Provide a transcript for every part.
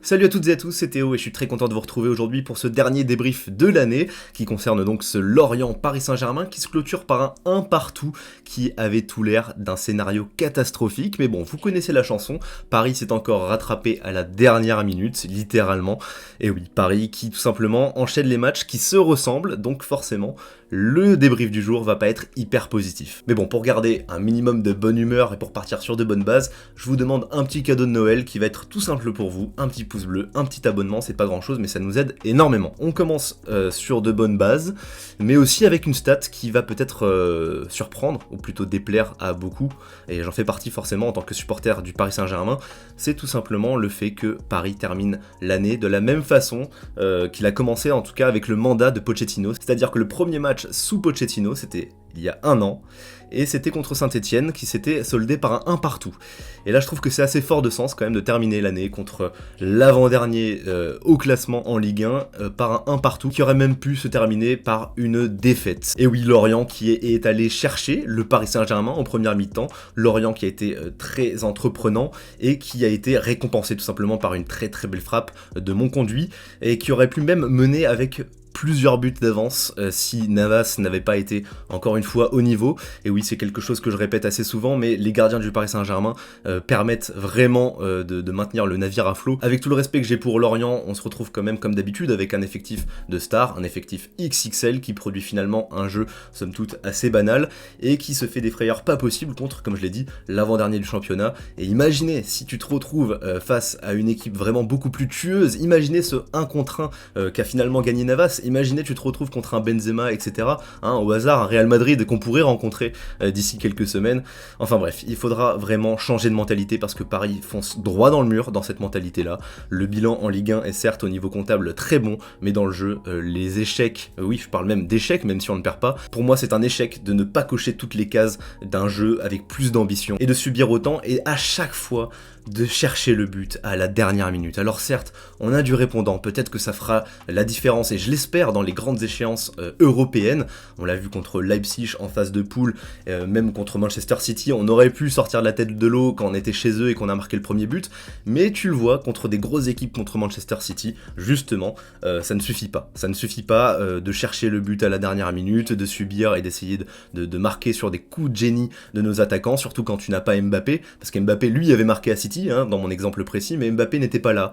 Salut à toutes et à tous, c'est Théo et je suis très content de vous retrouver aujourd'hui pour ce dernier débrief de l'année qui concerne donc ce Lorient Paris Saint-Germain qui se clôture par un partout qui avait tout l'air d'un scénario catastrophique. Mais bon, vous connaissez la chanson, Paris s'est encore rattrapé à la dernière minute, littéralement. Et oui, Paris qui tout simplement enchaîne les matchs qui se ressemblent, donc forcément le débrief du jour va pas être hyper positif. Mais bon, pour garder un minimum de bonne humeur et pour partir sur de bonnes bases, je vous demande un petit cadeau de Noël qui va être tout simple pour vous, un petit pouce bleu, un petit abonnement, c'est pas grand chose mais ça nous aide énormément. On commence sur de bonnes bases, mais aussi avec une stat qui va peut-être surprendre, ou plutôt déplaire à beaucoup, et j'en fais partie forcément en tant que supporter du Paris Saint-Germain, c'est tout simplement le fait que Paris termine l'année de la même façon qu'il a commencé en tout cas avec le mandat de Pochettino, c'est-à-dire que le premier match sous Pochettino, c'était il y a un an, et c'était contre Saint-Etienne qui s'était soldé par un partout. Et là je trouve que c'est assez fort de sens quand même de terminer l'année contre l'avant-dernier au classement en Ligue 1 par un partout qui aurait même pu se terminer par une défaite. Et oui, Lorient qui est allé chercher le Paris Saint-Germain en première mi-temps, Lorient qui a été très entreprenant et qui a été récompensé tout simplement par une très très belle frappe de Monconduit et qui aurait pu même mener avec plusieurs buts d'avance si Navas n'avait pas été encore une fois au niveau. Et oui, c'est quelque chose que je répète assez souvent, mais les gardiens du Paris Saint-Germain permettent vraiment de maintenir le navire à flot. Avec tout le respect que j'ai pour Lorient, on se retrouve quand même comme d'habitude avec un effectif de stars, un effectif XXL qui produit finalement un jeu somme toute assez banal et qui se fait des frayeurs pas possibles contre, comme je l'ai dit, l'avant-dernier du championnat. Et imaginez si tu te retrouves face à une équipe vraiment beaucoup plus tueuse, imaginez ce 1 contre 1 qu'a finalement gagné Navas. Imaginez tu te retrouves contre un Benzema, etc. Au hasard, un Real Madrid qu'on pourrait rencontrer d'ici quelques semaines. Enfin bref, il faudra vraiment changer de mentalité parce que Paris fonce droit dans le mur dans cette mentalité-là. Le bilan en Ligue 1 est certes au niveau comptable très bon, mais dans le jeu, les échecs, oui je parle même d'échecs même si on ne perd pas, pour moi c'est un échec de ne pas cocher toutes les cases d'un jeu avec plus d'ambition et de subir autant et à chaque fois de chercher le but à la dernière minute. Alors certes, on a du répondant, peut-être que ça fera la différence et je l'espère dans les grandes échéances européennes. On l'a vu contre Leipzig en phase de poule, même contre Manchester City, on aurait pu sortir de la tête de l'eau quand on était chez eux et qu'on a marqué le premier but, mais tu le vois, contre des grosses équipes contre Manchester City, justement, ça ne suffit pas. Ça ne suffit pas de chercher le but à la dernière minute, de subir et d'essayer de marquer sur des coups de génie de nos attaquants, surtout quand tu n'as pas Mbappé, parce qu'Mbappé lui avait marqué à City, dans mon exemple précis, mais Mbappé n'était pas là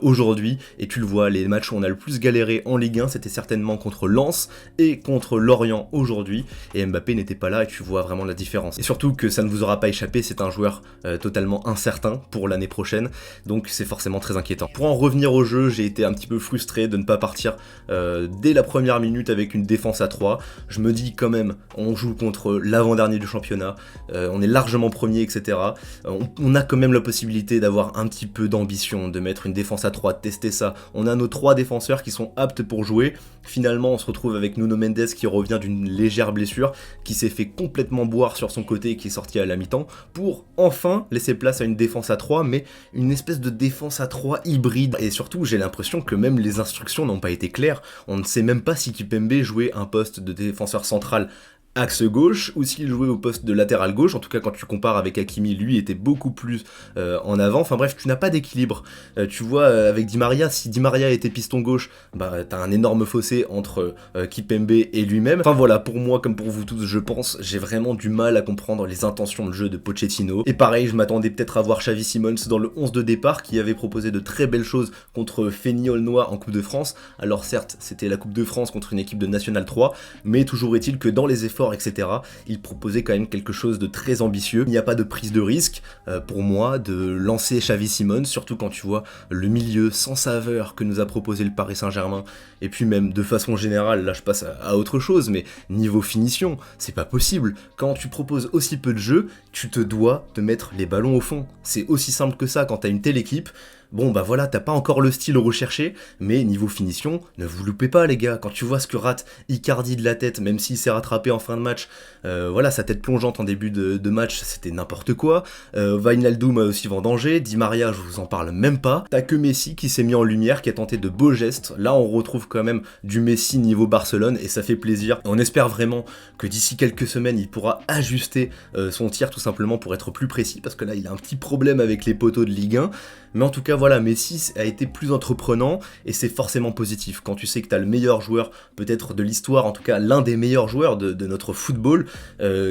aujourd'hui, et tu le vois, les matchs où on a le plus galéré en Ligue 1, c'était certainement contre Lens et contre Lorient aujourd'hui, et Mbappé n'était pas là, et tu vois vraiment la différence. Et surtout que ça ne vous aura pas échappé, c'est un joueur totalement incertain pour l'année prochaine, donc c'est forcément très inquiétant. Pour en revenir au jeu, j'ai été un petit peu frustré de ne pas partir dès la première minute avec une défense à 3. Je me dis quand même, on joue contre l'avant-dernier du championnat, on est largement premier, etc. On a quand même la possibilité d'avoir un petit peu d'ambition, de mettre une défense à 3, de tester ça. On a nos 3 défenseurs qui sont aptes pour jouer. Finalement, on se retrouve avec Nuno Mendes qui revient d'une légère blessure, qui s'est fait complètement boire sur son côté et qui est sorti à la mi-temps, pour enfin laisser place à une défense à 3, mais une espèce de défense à 3 hybride. Et surtout, j'ai l'impression que même les instructions n'ont pas été claires. On ne sait même pas si Kipembe jouait un poste de défenseur central axe gauche, ou s'il jouait au poste de latéral gauche, en tout cas quand tu compares avec Hakimi, lui était beaucoup plus en avant, enfin bref, tu n'as pas d'équilibre. Tu vois, avec Di Maria, si Di Maria était piston gauche, bah t'as un énorme fossé entre Kipembe et lui-même. Enfin voilà, pour moi, comme pour vous tous, je pense, j'ai vraiment du mal à comprendre les intentions de jeu de Pochettino. Et pareil, je m'attendais peut-être à voir Xavi Simons dans le 11 de départ, qui avait proposé de très belles choses contre Feigny-Aulnois en Coupe de France. Alors certes, c'était la Coupe de France contre une équipe de National 3, mais toujours est-il que dans les efforts, etc., il proposait quand même quelque chose de très ambitieux. Il n'y a pas de prise de risque pour moi de lancer Xavi Simons, surtout quand tu vois le milieu sans saveur que nous a proposé le Paris Saint-Germain, et puis même de façon générale, là je passe à autre chose, mais niveau finition, c'est pas possible. Quand tu proposes aussi peu de jeu, tu te dois de mettre les ballons au fond. C'est aussi simple que ça quand t'as une telle équipe. Bon bah voilà, t'as pas encore le style recherché, mais niveau finition, ne vous loupez pas les gars, quand tu vois ce que rate Icardi de la tête, même s'il s'est rattrapé en fin de match, voilà, sa tête plongeante en début de match, c'était n'importe quoi, Wijnaldum a aussi vendangé, Di Maria, je vous en parle même pas, t'as que Messi qui s'est mis en lumière, qui a tenté de beaux gestes, là on retrouve quand même du Messi niveau Barcelone, et ça fait plaisir, on espère vraiment que d'ici quelques semaines, il pourra ajuster son tir tout simplement pour être plus précis, parce que là il a un petit problème avec les poteaux de Ligue 1, mais en tout cas voilà, Messi a été plus entreprenant et c'est forcément positif. Quand tu sais que tu as le meilleur joueur peut-être de l'histoire, en tout cas l'un des meilleurs joueurs de notre football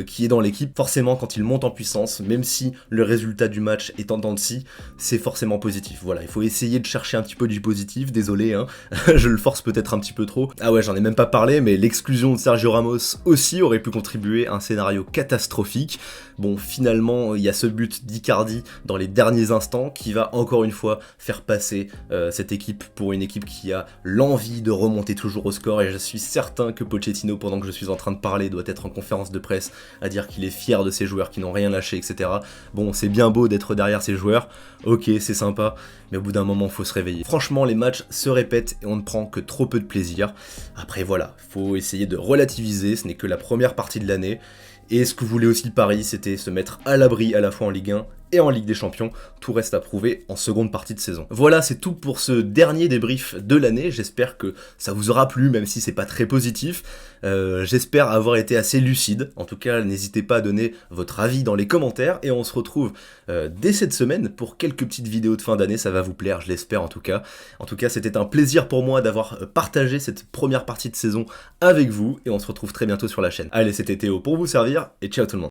qui est dans l'équipe, forcément quand il monte en puissance, même si le résultat du match est en dents de scie, c'est forcément positif. Voilà, il faut essayer de chercher un petit peu du positif, désolé, hein, je le force peut-être un petit peu trop. Ah ouais, j'en ai même pas parlé, mais l'exclusion de Sergio Ramos aussi aurait pu contribuer à un scénario catastrophique. Bon, finalement, il y a ce but d'Icardi dans les derniers instants qui va encore une fois faire passer cette équipe pour une équipe qui a l'envie de remonter toujours au score, et je suis certain que Pochettino, pendant que je suis en train de parler, doit être en conférence de presse à dire qu'il est fier de ses joueurs qui n'ont rien lâché, etc. Bon, c'est bien beau d'être derrière ces joueurs, ok, c'est sympa, mais au bout d'un moment, faut se réveiller. Franchement, les matchs se répètent et on ne prend que trop peu de plaisir. Après voilà, faut essayer de relativiser, ce n'est que la première partie de l'année, et ce que voulait aussi Paris, c'était se mettre à l'abri à la fois en Ligue 1 et en Ligue des Champions, tout reste à prouver en seconde partie de saison. Voilà, c'est tout pour ce dernier débrief de l'année, j'espère que ça vous aura plu, même si c'est pas très positif. J'espère avoir été assez lucide, en tout cas n'hésitez pas à donner votre avis dans les commentaires, et on se retrouve dès cette semaine pour quelques petites vidéos de fin d'année, ça va vous plaire, je l'espère en tout cas. En tout cas, c'était un plaisir pour moi d'avoir partagé cette première partie de saison avec vous, et on se retrouve très bientôt sur la chaîne. Allez, c'était Théo pour vous servir, et ciao tout le monde.